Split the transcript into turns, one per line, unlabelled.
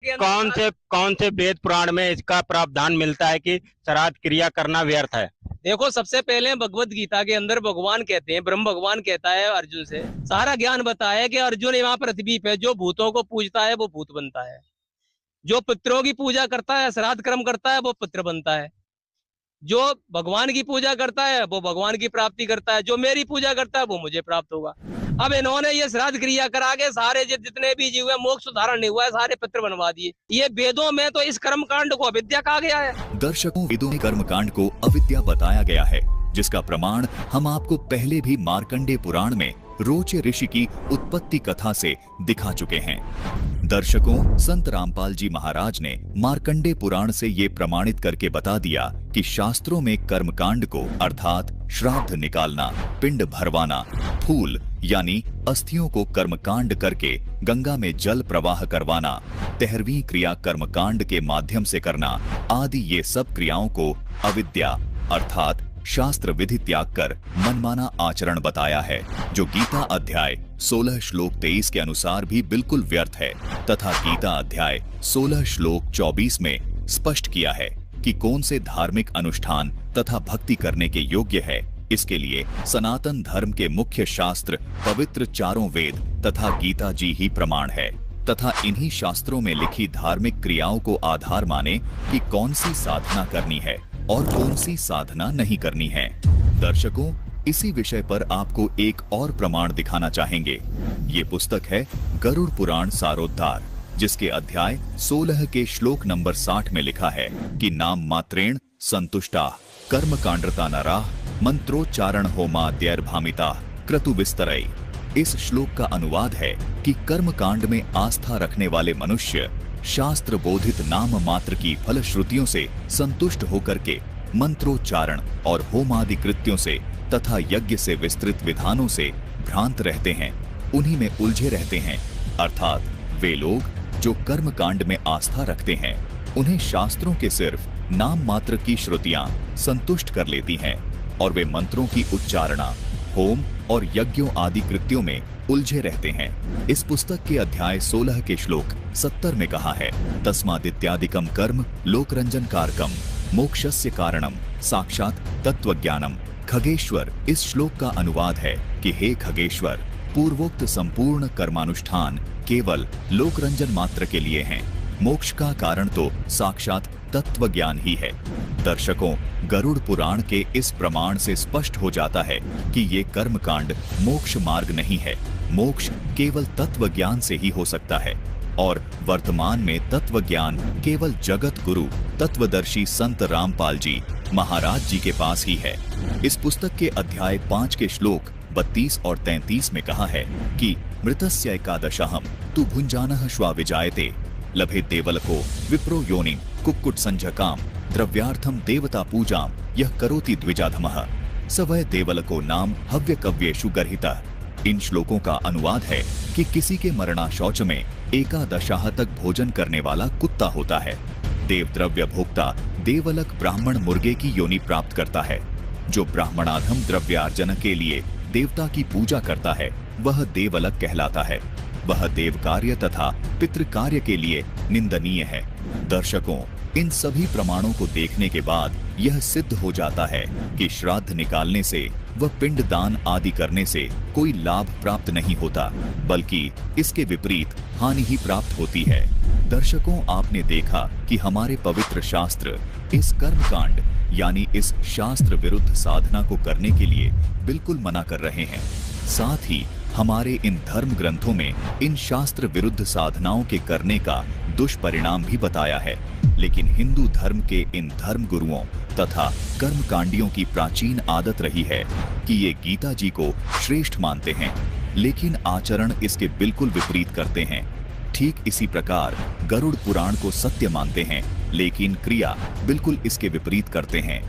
कौन से वेद पुराण में इसका प्रावधान मिलता है कि श्राद्ध क्रिया करना व्यर्थ है?
देखो, सबसे पहले भगवत गीता के अंदर भगवान कहते हैं, ब्रह्म भगवान कहता है अर्जुन से, सारा ज्ञान बताया कि अर्जुन यहाँ पृथ्वी पे जो भूतों को पूजता है वो भूत बनता है, जो पितरों की पूजा करता है, श्राद्ध कर्म करता है, वो पितृ बनता है, जो भगवान की पूजा करता है वो भगवान की प्राप्ति करता है, जो मेरी पूजा करता है वो मुझे प्राप्त होगा। अब इन्होंने ये श्राद्ध क्रिया करा के सारे जितने भी जीव है, मोक्ष सुधारण नहीं हुआ है, सारे पितृ बनवा दिए। ये वेदों में तो इस कर्म कांड को अविद्या कहा गया है।
दर्शकों, वेदों में कर्म कांड को अविद्या बताया गया है, जिसका प्रमाण हम आपको पहले भी मार्कंडेय पुराण में रोचे ऋषि की उत्पत्ति कथा से दिखा चुके हैं। दर्शकों, संत रामपाल जी महाराज ने मार्कंडेय पुराण से ये प्रमाणित करके बता दिया कि शास्त्रों में कर्मकांड को अर्थात श्राद्ध निकालना, पिंड भरवाना, फूल यानी अस्थियों को कर्मकांड करके गंगा में जल प्रवाह करवाना, 13वीं क्रिया कर्मकांड के माध्यम से करना आदि ये सब क्रियाओं को अविद्या अर्थात शास्त्र विधि त्याग कर मनमाना आचरण बताया है, जो गीता अध्याय 16 श्लोक 23 के अनुसार भी बिल्कुल व्यर्थ है तथा गीता अध्याय 16 श्लोक 24 में स्पष्ट किया है कि कौन से धार्मिक अनुष्ठान तथा भक्ति करने के योग्य है। इसके लिए सनातन धर्म के मुख्य शास्त्र पवित्र चारों वेद तथा गीता जी ही प्रमाण है तथा इन्हीं शास्त्रों में लिखी धार्मिक क्रियाओं को आधार माने कि कौन सी साधना करनी है और कौन सी साधना नहीं करनी है। दर्शकों, इसी विषय पर आपको एक और प्रमाण दिखाना चाहेंगे। ये पुस्तक है गरुड़ पुराण सारोद्धार, जिसके अध्याय 16 के श्लोक नंबर 60 में लिखा है कि नाम मात्रेण संतुष्टा कर्म कांडता नराः मंत्रोच्चारण होमाद्यैर्भामिता क्रतु विस्तरै। इस श्लोक का अनुवाद है कि कर्म कांड में आस्था रखने वाले मनुष्य शास्त्र बोधित नाम मात्र की फलश्रुतियों से संतुष्ट होकर के मंत्रोच्चारण और होमादि कृत्यों से तथा यज्ञ से विस्तृत विधानों से भ्रांत रहते हैं, उन्हीं में उलझे रहते हैं। अर्थात वे लोग जो कर्म कांड में आस्था रखते हैं, उन्हें शास्त्रों के सिर्फ नाम मात्र की श्रुतियां संतुष्ट कर लेती हैं और वे मंत्रों की उच्चारणा, होम और यज्ञों आदि कृत्यों में उलझे रहते हैं। इस पुस्तक के अध्याय 16 के श्लोक 70 में कहा है, तस्मादित्यादिकम कर्म लोकरंजन कारकम मोक्षस्य कारणम साक्षात तत्वज्ञानम। खगेश्वर इस श्लोक का अनुवाद है कि हे खगेश्वर, पूर्वोक्त संपूर्ण कर्मानुष्ठान केवल लोकरंजन मात्र के लिए हैं, मोक्ष का कारण तो साक्षात तत्व ज्ञान ही है। दर्शकों, गरुड़ पुराण के इस प्रमाण से स्पष्ट हो जाता है कि ये कर्मकांड मोक्ष मार्ग नहीं है। मोक्ष केवल तत्व ज्ञान से ही हो सकता है और वर्तमान में तत्व ज्ञान केवल जगत गुरु तत्वदर्शी संत रामपाल जी महाराज जी के पास ही है। इस पुस्तक के अध्याय 5 के श्लोक 32 और 33 में कहा है कि मृतस्य एकादशहम तु भुंजानः श्वा विजायते लभे देवलको विप्रो योनिं कुक्कुट संझकाम द्रव्यार्थम देवता पूजाम यह करोति द्विजाधमः स वै देवलको नाम हव्य कव्येषु गर्हितः। इन श्लोकों का अनुवाद है कि किसी के मरणाशौच में एकादशाह तक भोजन करने वाला कुत्ता होता है। देवद्रव्य भोक्ता देवलक ब्राह्मण मुर्गे की योनि प्राप्त करता है। जो ब्राह्मणाधम द्रव्यार्जन के लिए देवता की पूजा करता है वह देवलक कहलाता है। वह देव कार्य तथा पितृ कार्य के लिए निंदनीय है। दर्शकों, इन सभी प्रमाणों को देखने के बाद यह सिद्ध हो जाता है कि श्राद्ध निकालने से व पिंड दान आदि करने से कोई लाभ प्राप्त नहीं होता, बल्कि इसके विपरीत हानि ही प्राप्त होती है। दर्शकों, आपने देखा कि हमारे पवित्र शास्त्र इस कर्मकांड यानी इस शास्त्र विरुद्ध साधना को करने के लिए बिल्कुल मना कर रहे हैं। साथ ही हमारे इन धर्म ग्रंथों में इन शास्त्र विरुद्ध साधनाओं के करने का दुष्परिणाम भी बताया है। लेकिन हिंदू धर्म के इन धर्म गुरुओं तथा कर्मकांडियों की प्राचीन आदत रही है कि ये गीता जी को श्रेष्ठ मानते हैं, लेकिन आचरण इसके बिल्कुल विपरीत करते हैं। ठीक इसी प्रकार गरुड़ पुराण को सत्य मानते हैं, लेकिन क्रिया बिल्कुल इसके विपरीत करते हैं।